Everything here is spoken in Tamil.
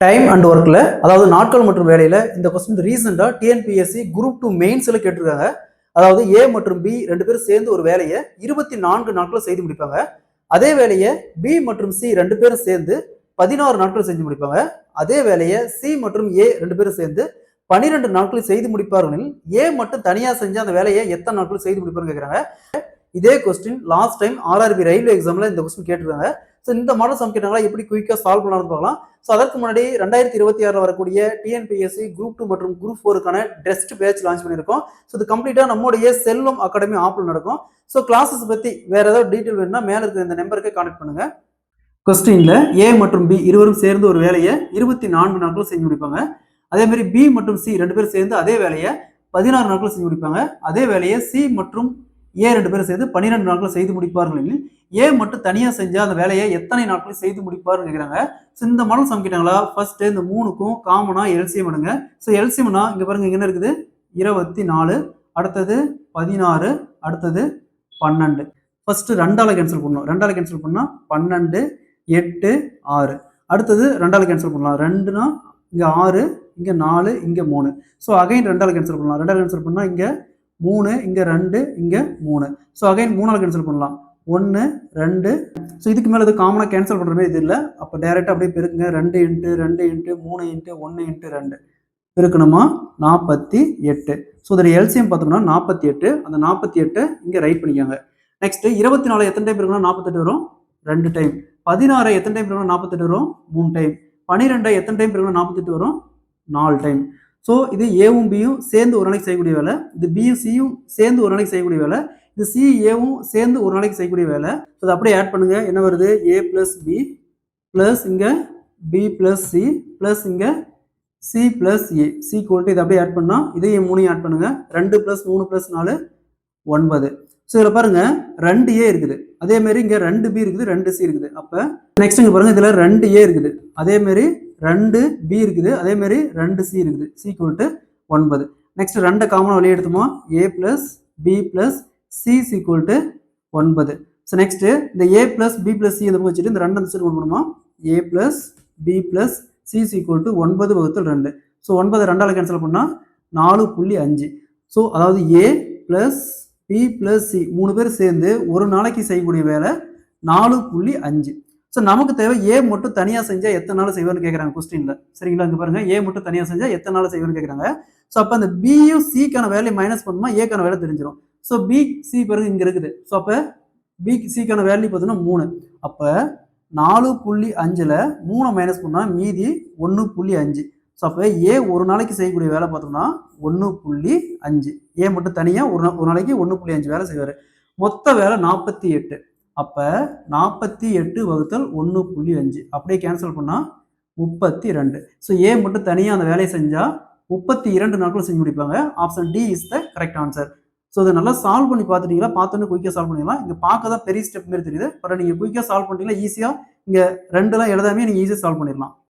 டைம் அண்ட் ஒர்க்கில் அதாவது நாட்கள் மற்றும் வேலையில் இந்த கொஸ்டின் ரீசெண்டாக டிஎன்பிஎஸ்சி குரூப் 2 மெயின்ஸில் கேட்டிருக்காங்க. அதாவது ஏ மற்றும் பி ரெண்டு பேரும் சேர்ந்து ஒரு வேலையை 24 நாட்கள் செய்து முடிப்பாங்க. அதே வேலையை பி மற்றும் சி ரெண்டு பேரும் சேர்ந்து 16 நாட்கள் செஞ்சு முடிப்பாங்க. அதே வேலையை சி மற்றும் ஏ ரெண்டு பேரும் சேர்ந்து 12 நாட்கள் செய்து முடிப்பார்கள். ஏ மட்டும் தனியாக செஞ்சு அந்த வேலையை எத்தனை நாட்கள் செய்து முடிப்பாருன்னு கேட்குறாங்க. இதே question last time RRB railway எக்ஸாமில் இந்த கொஸ்டின் கேட்டிருக்காங்க. ஸோ இந்த மாடல் சம் கேட்டாங்களா எப்படி குயிக்காக சால்வ் பண்ணலாம்னு பார்க்கலாம். ஸோ அதற்கு முன்னாடி 2026 வரக்கூடிய டிஎன்பிஎஸ்சி குரூப் 2 மற்றும் குரூப் 4க்கான டெஸ்ட் பேட்ச் லான்ச் பண்ணியிருக்கோம். ஸோ இது கம்ப்ளீட்டாக நம்மளுடைய செல்வம் அகாடமி ஆப்பில் நடக்கும். ஸோ கிளாஸஸ் பற்றி வேற ஏதாவது டீட்டெயில் வேணும்னா மேலே இருக்கிற இந்த நம்பருக்கு கான்டெக்ட் பண்ணுங்க. கொஸ்டின்ல ஏ மற்றும் பி இருவரும் சேர்ந்து ஒரு வேலையை 24 நாட்கள் செஞ்சு முடிப்பாங்க. அதே மாதிரி பி மற்றும் சி ரெண்டு பேரும் சேர்ந்து அதே வேலையை 16 நாட்கள் செஞ்சு முடிப்பாங்க. அதே வேலையை சி மற்றும் ஏ ரெண்டு பேரும் சேர்ந்து 12 நாட்கள் செய்து முடிப்பார்கள். ஏ மட்டும் தனியாக செஞ்சா அந்த வேலையை எத்தனை நாட்கள் செய்து முடிப்பார்னு கேட்குறாங்க. ஸோ இந்த மாடல் சமைக்கிட்டாங்களா ஃபர்ஸ்ட் இந்த 3க்கும் காமனாக எல்சிஎம் எடுங்க. ஸோ எல்சிஎம்னா இங்கே பாருங்க இங்கே என்ன இருக்குது 24, அடுத்தது 16, அடுத்தது 12. ஃபர்ஸ்ட் 2ஆல் கேன்சல் பண்ணணும். 2ஆல் கேன்சல் பண்ணால் 12, 8, 6. அடுத்தது 2ஆல் கேன்சல் பண்ணலாம். 2னா இங்கே 6, இங்கே 4, இங்கே 3. ஸோ அகைன் 2ஆல் கேன்சல் பண்ணலாம். 2ஆல் கேன்சல் பண்ணால் இங்கே 3, இங்கே 2, இங்கே 3. ஸோ அகைன் 3ஆல் கேன்சல் பண்ணலாம். 1, 2. ஸோ இதுக்கு மேலே இது காமனாக கேன்சல் பண்ணுற மாதிரி இது இல்லை. அப்போ டேரெக்டாக அப்படியே பெருக்குங்க. 2 into 2 into 3 into 1 into 2 பெருக்கணுமா 48. So இதில் எல்சிஎம் பார்த்தோம்னா 48. அந்த 48 இங்கே ரைட் பண்ணிக்கோங்க. நெக்ஸ்ட் 24 எத்தனை டைம் இருக்குன்னா 48 வரும் 2 டைம். 16 எத்தனை டைம் இருக்குன்னா 48 வரும் 3 டைம். 12 எத்தனை டைம் இருக்குன்னா 48 வரும் 4 டைம். ஸோ இது ஏவும் பியும் சேர்ந்து ஒரு நாளைக்கு செய்யக்கூடிய வேலை. இது பியும் சியும் சேர்ந்து ஒரு நாளைக்கு செய்யக்கூடிய வேலை. இது சி ஏவும் சேர்ந்து ஒரு நாளைக்கு செய்யக்கூடிய வேலை. ஸோ அதை அப்படியே ஆட் பண்ணுங்க. என்ன வருது ஏ பிளஸ் பி பிளஸ் இங்கே பி பிளஸ் சி பிளஸ் இங்கே C plus A C gold இதை அப்படியே ஆட் பண்ணால் இதையும் 3 ஆட் பண்ணுங்க. 2 + 3 + 4 9. ஸோ இதில் பாருங்க 2 ஏ இருக்குது, அதே மாதிரி இங்கே 2 பி இருக்குது, 2 சி இருக்குது. அப்போ நெக்ஸ்ட் இங்கே பாருங்க இதில் 2 ஏ இருக்குது, அதே மாதிரி 2 பி இருக்குது, அதே மாதிரி 2 சி இருக்குது. C gold 9. நெக்ஸ்ட் 2 காமனாக வெளியே எடுத்தோமா A plus B plus C is equal to 9. So next இந்த A plus B plus C இந்த பக்கம் வச்சுட்டு இந்த 2 அந்த சைடு கொண்டு போகணுமா A plus B plus C is equal to 9/2. So 9 2ஆல் கேன்சல் பண்ணால் 4.5. ஸோ அதாவது A plus B plus C 3 பேர் சேர்ந்து ஒரு நாளைக்கு செய்யக்கூடிய வேலை 4.5. ஸோ நமக்கு தேவை ஏ மட்டும் தனியாக செஞ்சால் எத்தனை நாள் செய்வார்னு கேட்குறாங்க கொஸ்டினில். சரிங்களா, இங்கே பாருங்க ஏ மட்டும் தனியாக செஞ்சால் எத்தனை நாள் செய்வார்னு கேட்குறாங்க. ஸோ அப்போ அந்த பியும் சிக்கான வேலையை மைனஸ் பண்ணுமா ஏக்கான வேலை தெரிஞ்சிடும். ஸோ பி சி பிறகு இங்கே இருக்குது. ஸோ அப்போ பி சிக்கான வேல்யூ பார்த்தீங்கன்னா 3. அப்போ 4.5ல் 3 மைனஸ் பண்ணால் மீதி 1.5. ஸோ அப்போ ஏ ஒரு நாளைக்கு செய்யக்கூடிய வேலை பார்த்தோம்னா 1.5. ஏ மட்டும் தனியாக ஒரு நாளைக்கு 1.5 வேலை செய்வார். மொத்த வேலை 48. அப்போ 48 வகுத்தல் 1.5 அப்படியே கேன்சல் பண்ணால் 32. ஸோ ஏ மட்டும் தனியாக அந்த வேலையை செஞ்சால் 32 நாட்கள் செஞ்சு முடிப்பாங்க. Option D is the correct answer. So இதை நல்லா சால்வ் பண்ணி பார்த்துட்டீங்களா, பார்த்தோன்னே குயிக்காக சால்வ் பண்ணிடலாம். இங்கே பார்க்க தான் பெரிய ஸ்டெப் மாதிரி தெரியுது, பட் நீங்கள் குயிக்காக சால்வ் பண்ணிட்டீங்களா ஈஸியாக இங்கே 2லாம் எழுதாமே நீங்கள் ஈஸியாக சால்வ் பண்ணிடலாம்.